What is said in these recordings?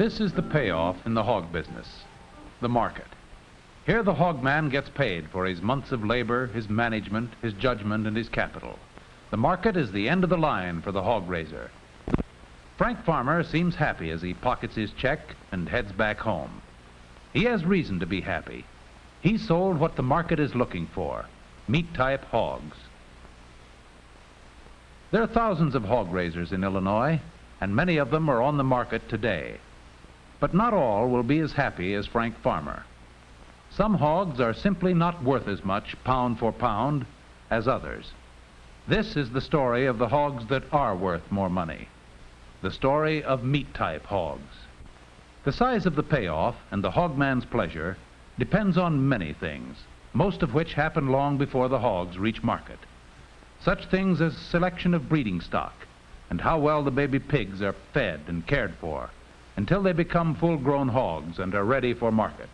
This is the payoff in the hog business, the market. Here the hog man gets paid for his months of labor, his management, his judgment, and his capital. The market is the end of the line for the hog raiser. Frank Farmer seems happy as he pockets his check and heads back home. He has reason to be happy. He sold what the market is looking for, meat-type hogs. There are thousands of hog raisers in Illinois, and many of them are on the market today. But not all will be as happy as Frank Farmer. Some hogs are simply not worth as much, pound for pound, as others. This is the story of the hogs that are worth more money. The story of meat-type hogs. The size of the payoff and the hogman's pleasure depends on many things, most of which happen long before the hogs reach market. Such things as selection of breeding stock and how well the baby pigs are fed and cared for until they become full-grown hogs and are ready for market.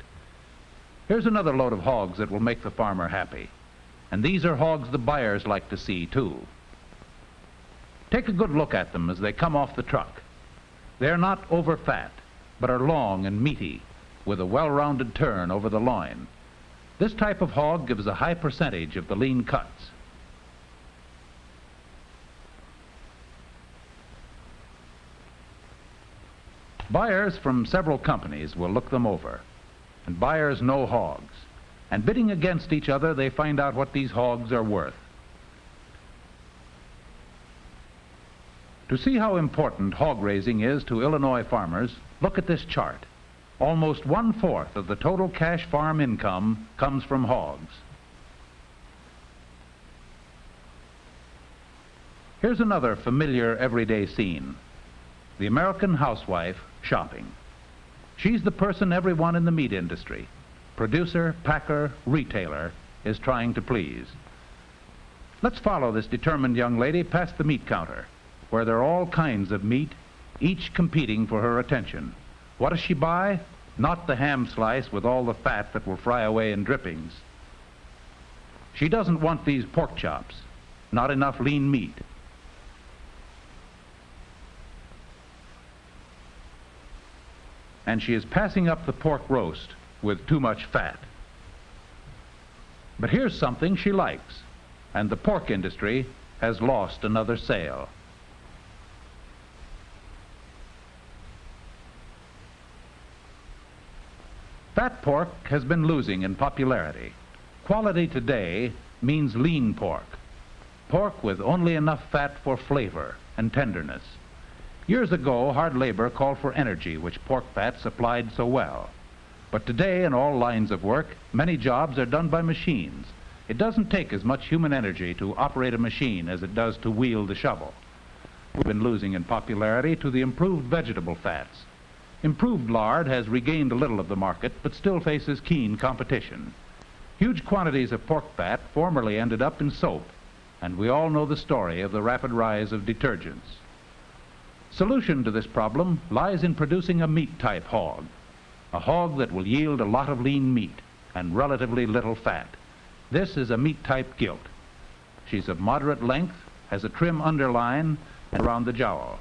Here's another load of hogs that will make the farmer happy. And these are hogs the buyers like to see, too. Take a good look at them as they come off the truck. They're not over-fat, but are long and meaty, with a well-rounded turn over the loin. This type of hog gives a high percentage of the lean cuts. Buyers from several companies will look them over, and buyers know hogs, and bidding against each other they find out what these hogs are worth. To see how important hog raising is to Illinois farmers, look at this chart. Almost 1/4 of the total cash farm income comes from hogs. Here's another familiar everyday scene. The American housewife shopping. She's the person everyone in the meat industry, producer, packer, retailer, is trying to please. Let's follow this determined young lady past the meat counter, where there are all kinds of meat, each competing for her attention. What does she buy? Not the ham slice with all the fat that will fry away in drippings. She doesn't want these pork chops, not enough lean meat. And she is passing up the pork roast with too much fat. But here's something she likes, and the pork industry has lost another sale. Fat pork has been losing in popularity. Quality today means lean pork, pork with only enough fat for flavor and tenderness. Years ago, hard labor called for energy, which pork fat supplied so well. But today, in all lines of work, many jobs are done by machines. It doesn't take as much human energy to operate a machine as it does to wield the shovel. We've been losing in popularity to the improved vegetable fats. Improved lard has regained a little of the market, but still faces keen competition. Huge quantities of pork fat formerly ended up in soap, and we all know the story of the rapid rise of detergents. Solution to this problem lies in producing a meat-type hog, a hog that will yield a lot of lean meat and relatively little fat. This is a meat-type gilt. She's of moderate length, has a trim underline and around the jowl.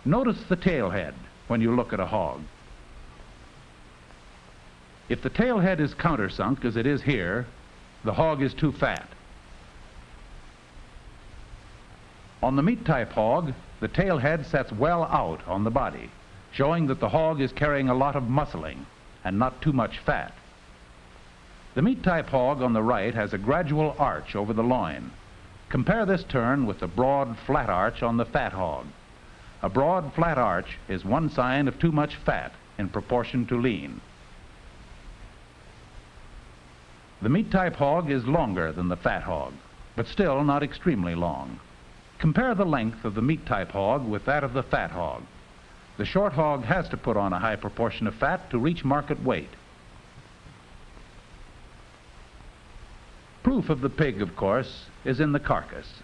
Notice the tail head when you look at a hog. If the tail head is countersunk, as it is here, the hog is too fat. On the meat-type hog, the tail head sets well out on the body, showing that the hog is carrying a lot of muscling and not too much fat. The meat-type hog on the right has a gradual arch over the loin. Compare this turn with the broad, flat arch on the fat hog. A broad, flat arch is one sign of too much fat in proportion to lean. The meat-type hog is longer than the fat hog, but still not extremely long. Compare the length of the meat-type hog with that of the fat hog. The short hog has to put on a high proportion of fat to reach market weight. Proof of the pig, of course, is in the carcass.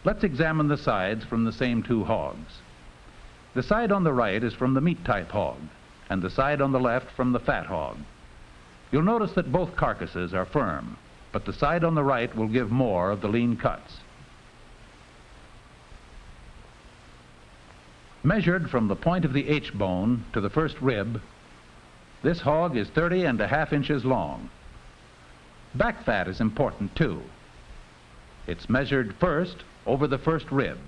Let's examine the sides from the same two hogs. The side on the right is from the meat-type hog, and the side on the left from the fat hog. You'll notice that both carcasses are firm, but the side on the right will give more of the lean cuts. Measured from the point of the H-bone to the first rib, this hog is 30½ inches long. Back fat is important too. It's measured first over the first rib.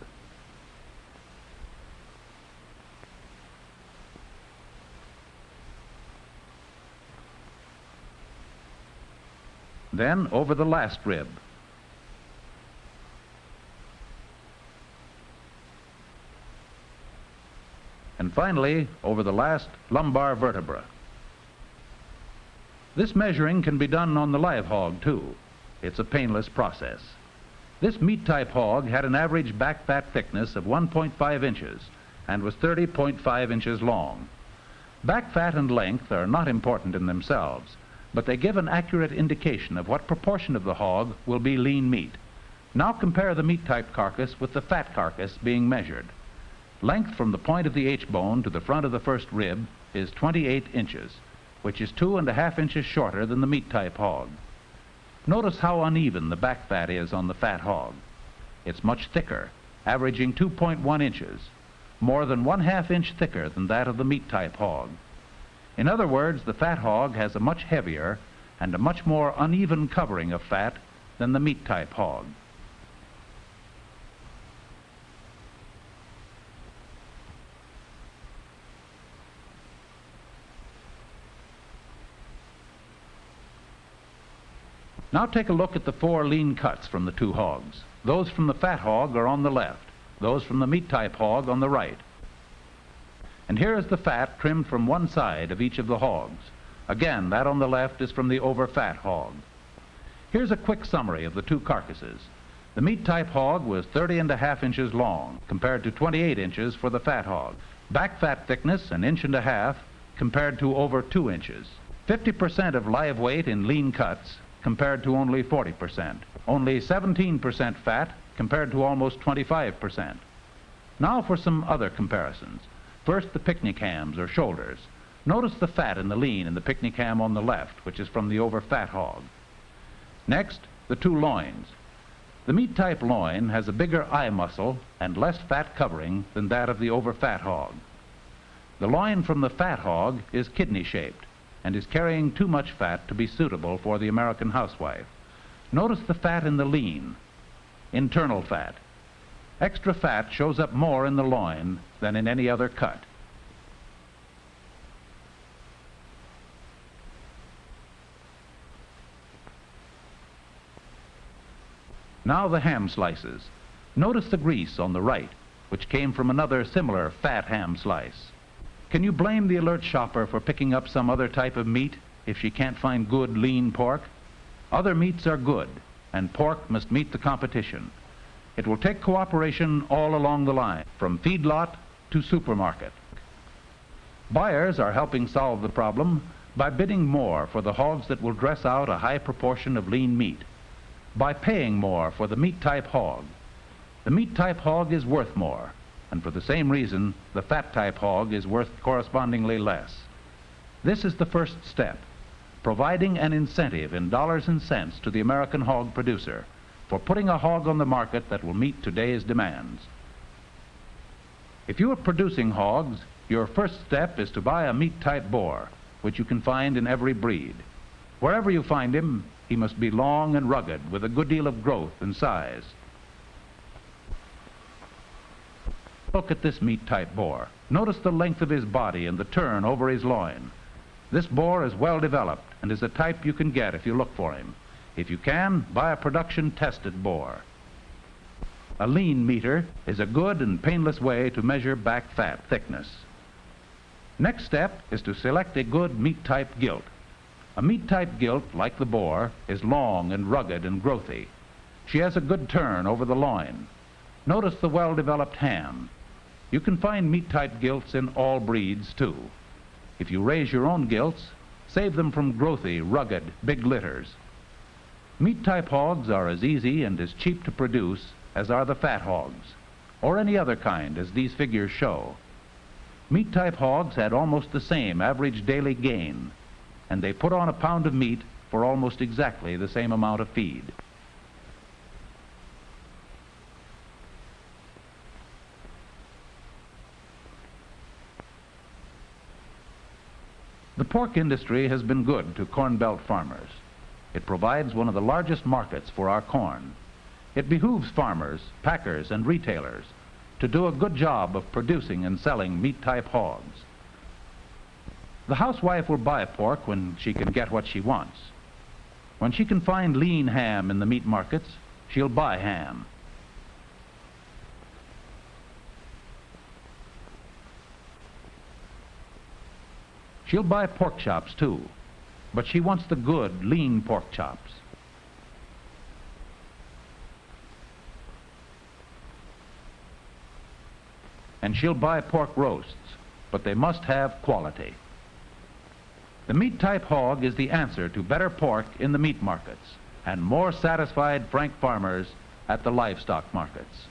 Then over the last rib. And finally, over the last lumbar vertebra. This measuring can be done on the live hog, too. It's a painless process. This meat-type hog had an average back fat thickness of 1.5 inches and was 30.5 inches long. Back fat and length are not important in themselves, but they give an accurate indication of what proportion of the hog will be lean meat. Now compare the meat-type carcass with the fat carcass being measured. Length from the point of the H-bone to the front of the first rib is 28 inches, which is 2½ inches shorter than the meat-type hog. Notice how uneven the back fat is on the fat hog. It's much thicker, averaging 2.1 inches, more than 1/2 inch thicker than that of the meat-type hog. In other words, the fat hog has a much heavier and a much more uneven covering of fat than the meat-type hog. Now take a look at the 4 lean cuts from the 2 hogs. Those from the fat hog are on the left, those from the meat-type hog on the right. And here is the fat trimmed from one side of each of the hogs. Again, that on the left is from the over-fat hog. Here's a quick summary of the 2 carcasses. The meat-type hog was 30½ inches long, compared to 28 inches for the fat hog. Back fat thickness, 1.5 inches, compared to over 2 inches. 50% of live weight in lean cuts, compared to only 40%. Only 17% fat, compared to almost 25%. Now for some other comparisons. First, the picnic hams or shoulders. Notice the fat in the lean in the picnic ham on the left, which is from the over-fat hog. Next, the 2 loins. The meat-type loin has a bigger eye muscle and less fat covering than that of the over-fat hog. The loin from the fat hog is kidney-shaped and is carrying too much fat to be suitable for the American housewife. Notice the fat in the lean, internal fat. Extra fat shows up more in the loin than in any other cut. Now the ham slices. Notice the grease on the right, which came from another similar fat ham slice. Can you blame the alert shopper for picking up some other type of meat if she can't find good lean pork? Other meats are good, and pork must meet the competition. It will take cooperation all along the line, from feedlot to supermarket. Buyers are helping solve the problem by bidding more for the hogs that will dress out a high proportion of lean meat, by paying more for the meat-type hog. The meat-type hog is worth more, and for the same reason, the fat-type hog is worth correspondingly less. This is the first step, providing an incentive in dollars and cents to the American hog producer for putting a hog on the market that will meet today's demands. If you are producing hogs, your first step is to buy a meat-type boar, which you can find in every breed. Wherever you find him, he must be long and rugged with a good deal of growth and size. Look at this meat-type boar. Notice the length of his body and the turn over his loin. This boar is well developed and is a type you can get if you look for him. If you can, buy a production-tested boar. A lean meter is a good and painless way to measure back fat thickness. Next step is to select a good meat-type gilt. A meat-type gilt, like the boar, is long and rugged and growthy. She has a good turn over the loin. Notice the well-developed ham. You can find meat-type gilts in all breeds, too. If you raise your own gilts, save them from growthy, rugged, big litters. Meat-type hogs are as easy and as cheap to produce as are the fat hogs, or any other kind, as these figures show. Meat-type hogs had almost the same average daily gain, and they put on a pound of meat for almost exactly the same amount of feed. The pork industry has been good to Corn Belt farmers. It provides one of the largest markets for our corn. It behooves farmers, packers, and retailers to do a good job of producing and selling meat-type hogs. The housewife will buy pork when she can get what she wants. When she can find lean ham in the meat markets, she'll buy ham. She'll buy pork chops too, but she wants the good, lean pork chops. And she'll buy pork roasts, but they must have quality. The meat-type hog is the answer to better pork in the meat markets and more satisfied frank farmers at the livestock markets.